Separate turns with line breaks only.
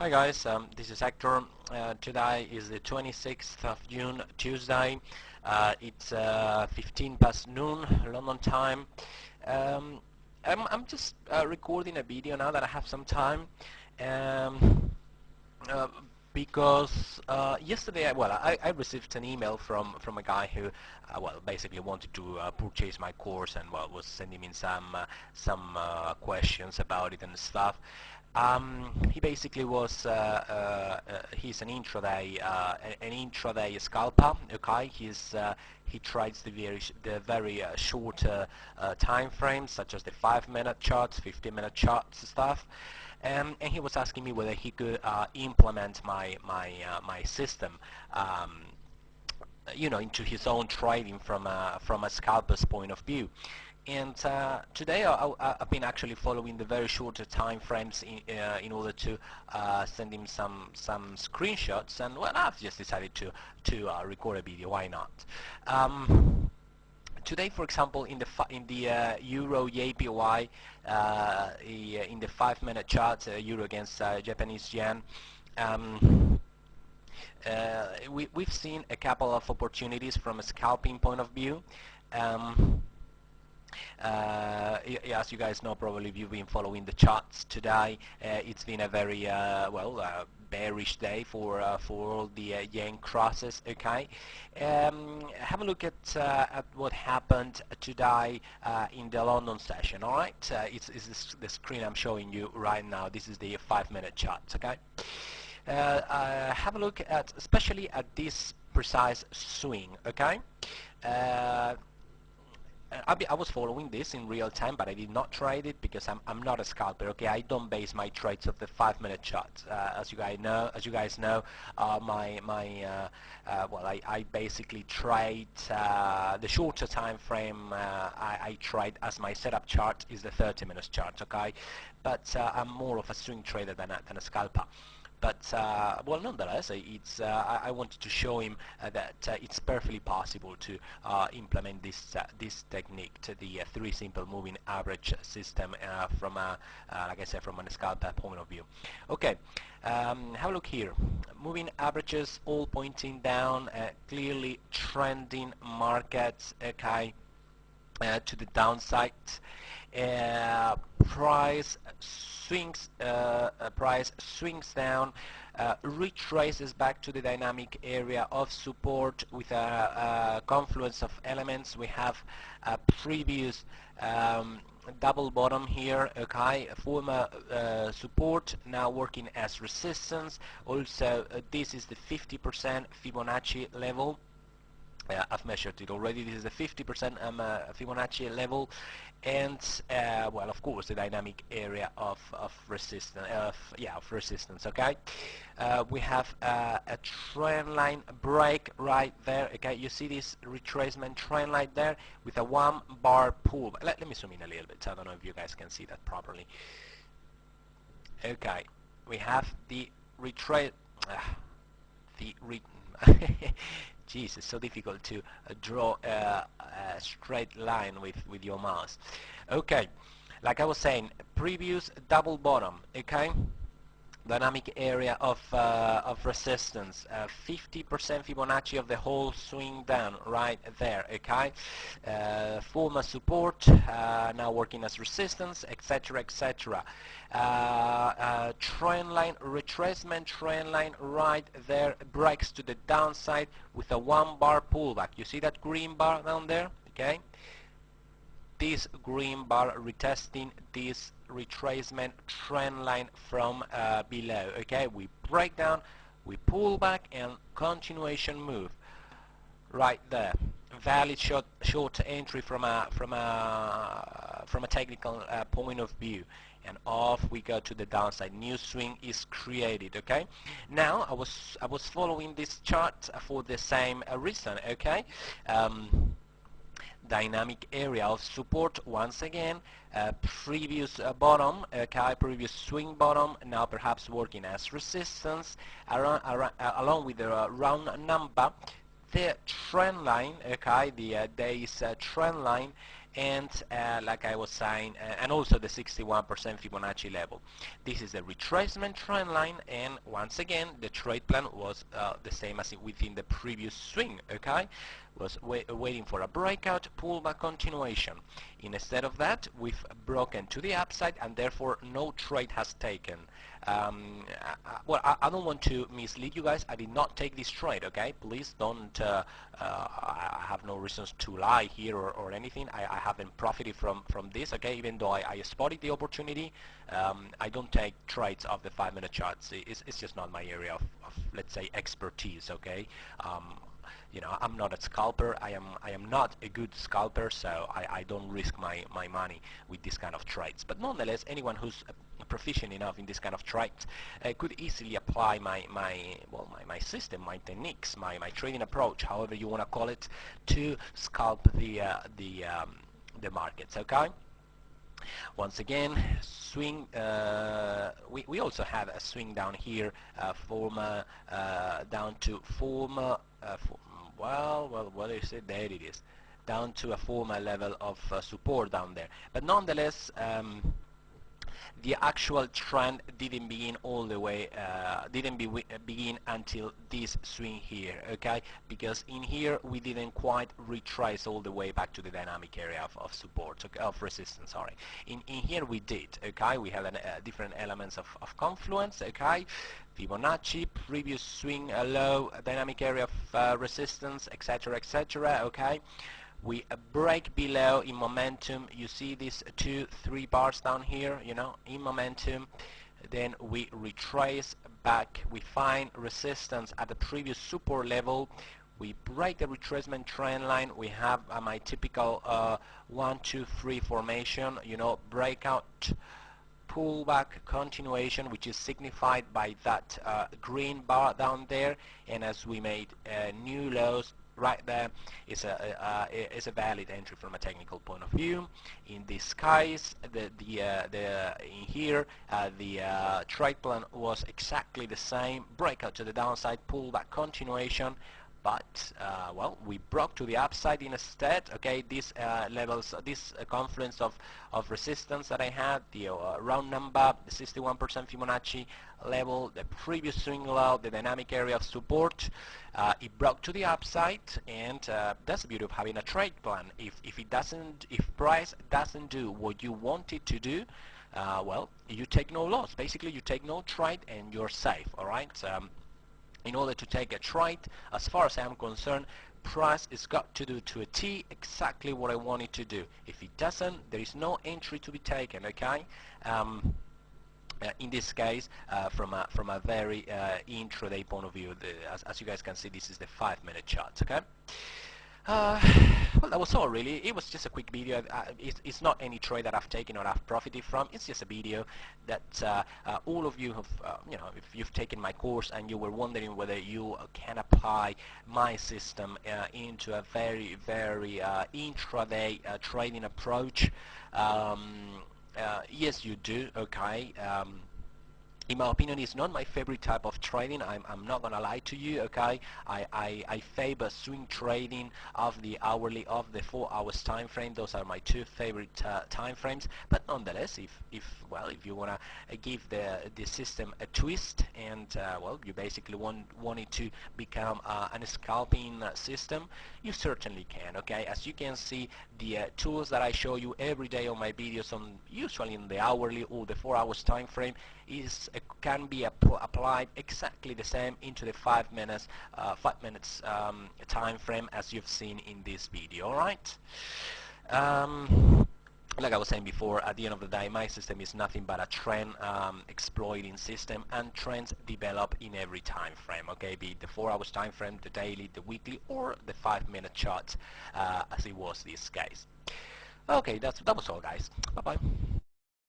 Hi guys, this is Hector. Today is the 26th of June, Tuesday. It's 15 past noon, London time. I'm just recording a video now that I have some time. Um, uh, because yesterday, I received an email from a guy who, basically wanted to purchase my course and was sending me some questions about it and stuff. He basically was he's an intraday scalper. Okay, he trades the very short time frames, such as the 5-minute charts, 15-minute charts stuff. And he was asking me whether he could implement my system, into his own trading from a scalper's point of view. And today I've been actually following the very short time frames in order to send him some screenshots, and I've just decided to record a video. Why not? Today, for example, in the Euro JPY, in the 5-minute chart, Euro against Japanese yen, we've seen a couple of opportunities from a scalping point of view. As you guys know, probably if you've been following the charts today, it's been a very bearish day for all the yen crosses. Okay, have a look at what happened today in the London session. All right, it's the screen I'm showing you right now. This is the 5-minute charts. Okay, have a look at especially at this precise swing. Okay. I was following this in real time, but I did not trade it because I'm not a scalper. Okay, I don't base my trades off the 5-minute chart. As you guys know, I basically trade the shorter time frame. I trade as my setup chart is the 30-minute chart. Okay, but I'm more of a swing trader than a scalper. But nonetheless, I wanted to show him that it's perfectly possible to implement this technique to the 3 simple moving average system from like I said, from a scalper point of view. Okay, have a look here. Moving averages all pointing down, clearly trending markets. Okay. To the downside, price swings down, retraces back to the dynamic area of support with a confluence of elements. We have a previous double bottom here, okay, former support, now working as resistance. Also, this is the 50% Fibonacci level. I've measured it already. This is the 50% Fibonacci level, and of course, the dynamic area of resistance. Of resistance. Okay, we have a trend line break right there. Okay, you see this retracement trend line there with a 1-bar pull. Let me zoom in a little bit. I don't know if you guys can see that properly. Okay, we have the retrace. Jeez, it's so difficult to draw a straight line with your mouse. Okay, like I was saying, previous double bottom. Okay, dynamic area of resistance, 50% Fibonacci of the whole swing down right there. Okay, former support, now working as resistance, etc., etc. Trend line retracement, trend line right there, breaks to the downside with a 1-bar pullback. You see that green bar down there? Okay, this green bar retesting this retracement trend line from below. Okay, we break down, we pull back, and continuation move right there. Valid short entry from a technical point of view, and off we go to the downside. New swing is created. Okay, now I was following this chart for the same reason. Okay, dynamic area of support once again, previous bottom, okay, previous swing bottom, now perhaps working as resistance, along with the round number, the trend line, okay, the day's trend line, and like I was saying, and also the 61% Fibonacci level. This is the retracement trend line, and once again the trade plan was the same as within the previous swing, okay? Was waiting for a breakout, pullback continuation. Instead of that, we've broken to the upside, and therefore no trade has taken. Well, I don't want to mislead you guys. I did not take this trade, okay? Please don't, I have no reasons to lie here or anything. I haven't profited from this, okay? Even though I spotted the opportunity, I don't take trades of the 5-minute charts. It's just not my area of, let's say, expertise, okay? You know, I'm not a scalper. I am not a good scalper, so I don't risk my money with this kind of trades. But nonetheless, anyone who's proficient enough in this kind of trades could easily apply my system, my techniques, my trading approach, however you want to call it, to scalp the markets. Okay. Once again, swing. We also have a swing down here, down to well, what is it? There it is, down to a former level of support down there. But nonetheless, the actual trend didn't begin all the way, begin until this swing here, okay? Because in here we didn't quite retrace all the way back to the dynamic area of support, okay, of resistance, sorry. In here we did, okay? We have different elements of confluence, okay? Fibonacci, previous swing low, dynamic area of resistance, etc., etc., okay? We break below in momentum. You see these 2-3 bars down here, you know, in momentum. Then we retrace back. We find resistance at the previous support level. We break the retracement trend line. We have my typical 1-2-3 formation, you know, breakout, pullback, continuation, which is signified by that green bar down there. And as we made new lows, right there is a valid entry from a technical point of view. In this case, in here the trade plan was exactly the same. Breakout to the downside, pullback, continuation. But well, we broke to the upside instead. Okay, these levels, this confluence of resistance that I had, the round number, the 61% Fibonacci level, the previous swing low, the dynamic area of support, it broke to the upside, and that's the beauty of having a trade plan. If price doesn't do what you want it to do, well, you take no loss. Basically, you take no trade and you're safe. All right. In order to take a trade, as far as I'm concerned, price has got to do to a T exactly what I want it to do. If it doesn't, there is no entry to be taken, okay? In this case, from a very intraday point of view, as you guys can see, this is the 5-minute chart, okay? Well, that was all really. It was just a quick video. It's not any trade that I've taken or I've profited from. It's just a video that all of you have, you know, if you've taken my course and you were wondering whether you can apply my system into a very, very intraday trading approach. Yes, you do, okay. In my opinion, it's not my favorite type of trading. I'm not gonna lie to you, okay? I favor swing trading of the hourly, of the 4 hours time frame. Those are my two favorite time frames. But nonetheless, if you wanna give the system a twist, and well, you basically want it to become an scalping system, you certainly can, okay? As you can see, the tools that I show you every day on my videos, usually in the hourly or the 4 hours time frame, can be applied exactly the same into the 5 minutes time frame as you've seen in this video. All right. Like I was saying before, at the end of the day, my system is nothing but a trend exploiting system, and trends develop in every time frame, okay, be it the 4 hours time frame, the daily, the weekly, or the 5-minute chart, as it was this case. Okay, that was all, guys. Bye bye.